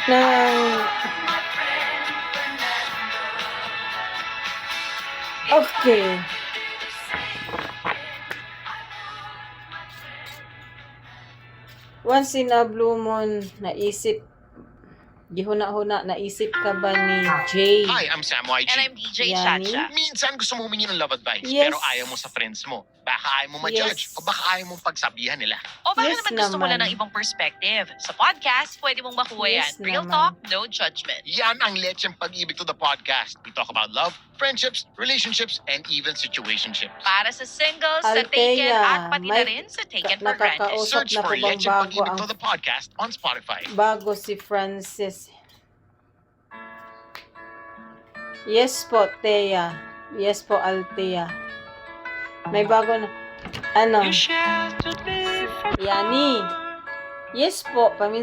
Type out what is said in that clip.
ng okay. Once in a blue moon, gihuna-huna, naisip ka ba ni Jay? Hi, I'm Sam YG. And I'm DJ Yani? Chacha. Minsan gusto mo humingi ng love advice, Yes. pero ayaw mo sa friends mo. Baka ayaw mo ma-judge, Yes. o baka ayaw mong pagsabihan nila. O baka Yes naman gusto mo naman. lang ng ibang perspective. Sa podcast, pwede mong makuha Yes yan. Real naman. talk, no judgment. Yan ang Lecheng Pag-ibig to the podcast. We talk about love, friendships, relationships, and even situationships. Para sa singles, sa Althea, taken, at pati na may rin sa taken for granted. nakakausap Search na for po bang Lecheng bago Pag-ibig ang to the podcast on Spotify. bago si Francis? Yes po, Thea. Yes po, Althea. May bago na. Ano? Yani. Yes po,